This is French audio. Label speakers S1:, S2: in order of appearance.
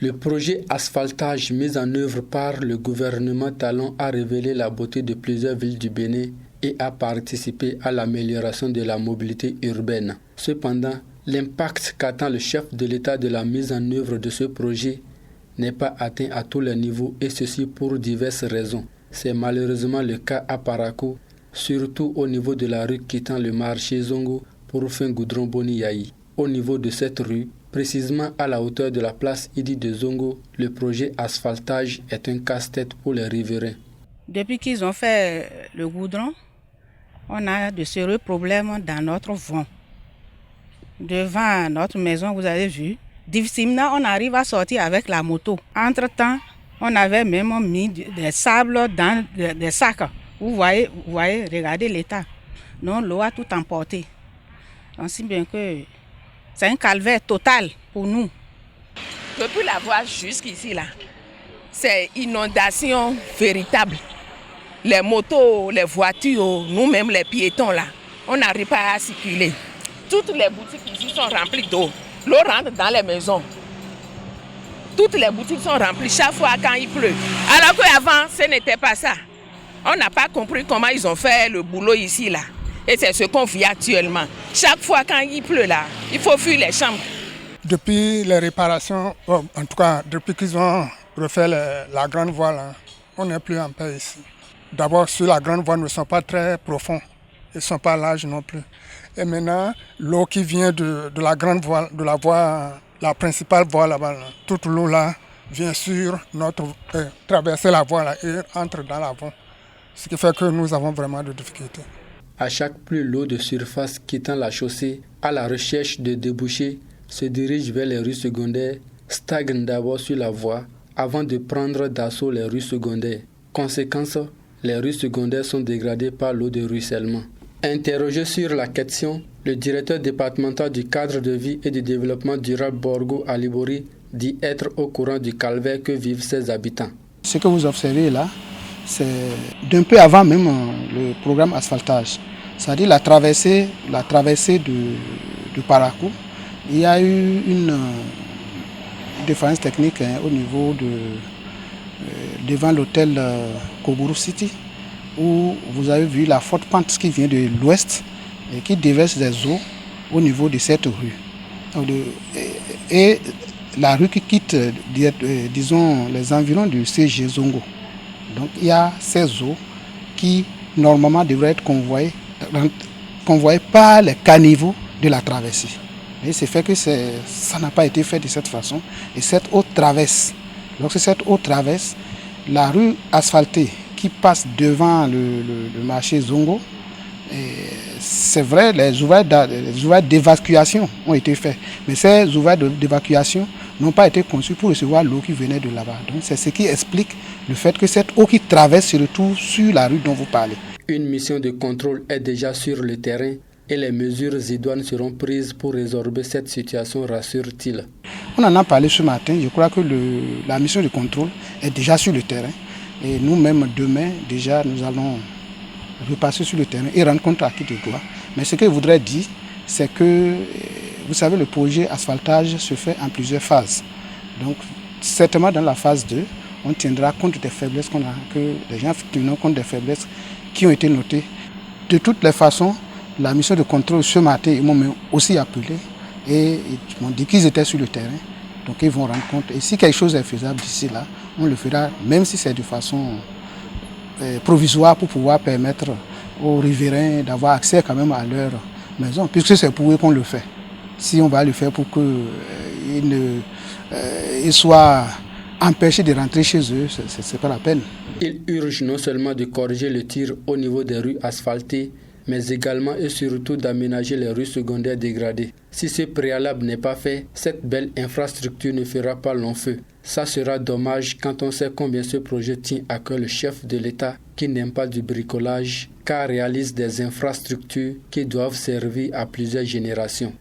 S1: Le projet asphaltage mis en œuvre par le gouvernement Talon a révélé la beauté de plusieurs villes du Bénin et a participé à l'amélioration de la mobilité urbaine. Cependant, l'impact qu'attend le chef de l'État de la mise en œuvre de ce projet n'est pas atteint à tous les niveaux et ceci pour diverses raisons. C'est malheureusement le cas à Parakou, surtout au niveau de la rue quittant le marché Zongo pour fin Goudron Boni-Yayi. Au niveau de cette rue, précisément à la hauteur de la place Idi de Zongo, le projet asphaltage est un casse-tête pour les riverains.
S2: Depuis qu'ils ont fait le goudron, on a de sérieux problèmes dans notre vent. Devant notre maison, vous avez vu, difficilement on arrive à sortir avec la moto. Entre-temps, on avait même mis des sables dans des sacs. Vous voyez, regardez l'état. Non, l'eau a tout emporté. Ainsi bien que c'est un calvaire total pour nous.
S3: Depuis la voie jusqu'ici, là, c'est inondation véritable. Les motos, les voitures, nous-mêmes les piétons, là, on n'arrive pas à circuler. Toutes les boutiques ici sont remplies d'eau. L'eau rentre dans les maisons. Toutes les boutiques sont remplies chaque fois quand il pleut. Alors qu'avant, ce n'était pas ça. On n'a pas compris comment ils ont fait le boulot ici, là. Et c'est ce qu'on vit actuellement. Chaque fois quand il pleut, là, il faut fuir les chambres.
S4: Depuis les réparations, en tout cas, depuis qu'ils ont refait la grande voie, là, on n'est plus en paix ici. D'abord, sur la grande voie, ils ne sont pas très profonds. Ils ne sont pas larges non plus. Et maintenant, l'eau qui vient de la grande voie, de la voie, la principale voie là-bas, là, toute l'eau là vient sur traverser la voie là, et entre dans la voie. Ce qui fait que nous avons vraiment de difficultés.
S1: À chaque pluie, l'eau de surface quittant la chaussée à la recherche de débouchés se dirige vers les rues secondaires, stagne d'abord sur la voie avant de prendre d'assaut les rues secondaires. Conséquence, les rues secondaires sont dégradées par l'eau de ruissellement. Interrogé sur la question, le directeur départemental du cadre de vie et du développement durable Borgo Alibori dit être au courant du calvaire que vivent ses habitants.
S5: Ce que vous observez là, c'est d'un peu avant même le programme asphaltage. C'est-à-dire la traversée de Parakou. Il y a eu une différence technique au niveau devant l'hôtel Koguru City, où vous avez vu la forte pente qui vient de l'ouest et qui déverse des eaux au niveau de cette rue. Et la rue qui quitte, disons, les environs du CG Zongo. Donc il y a ces eaux qui normalement devraient être convoyées par les caniveaux de la traversée. Et c'est fait que ça n'a pas été fait de cette façon. Et cette eau traverse. Lorsque cette eau traverse, la rue asphaltée qui passe devant le marché Zongo, c'est vrai, les ouvrages d'évacuation ont été faits. Mais ces ouvrages d'évacuation n'ont pas été conçus pour recevoir l'eau qui venait de là-bas. Donc c'est ce qui explique le fait que cette eau qui traverse se retrouve sur la rue dont vous parlez.
S1: Une mission de contrôle est déjà sur le terrain et les mesures idoines seront prises pour résorber cette situation, rassure-t-il.
S5: On en a parlé ce matin. Je crois que la mission de contrôle est déjà sur le terrain. Et nous-mêmes, demain, déjà, nous allons repasser sur le terrain et rendre compte à qui de droit. Mais ce que je voudrais dire, c'est que, vous savez, le projet asphaltage se fait en plusieurs phases. Donc, certainement dans la phase 2, on tiendra compte des faiblesses que les gens tiendront compte des faiblesses qui ont été notées. De toutes les façons, la mission de contrôle ce matin, ils m'ont aussi appelé et ils m'ont dit qu'ils étaient sur le terrain. Donc ils vont rendre compte. Et si quelque chose est faisable d'ici là, on le fera, même si c'est de façon provisoire pour pouvoir permettre aux riverains d'avoir accès quand même à leur maison, puisque c'est pour eux qu'on le fait. Si on va le faire pour qu'ils soient empêchés de rentrer chez eux, c'est pas la peine.
S1: Il urge non seulement de corriger le tir au niveau des rues asphaltées, mais également et surtout d'aménager les rues secondaires dégradées. Si ce préalable n'est pas fait, cette belle infrastructure ne fera pas long feu. Ça sera dommage quand on sait combien ce projet tient à cœur le chef de l'État qui n'aime pas du bricolage, car réalise des infrastructures qui doivent servir à plusieurs générations.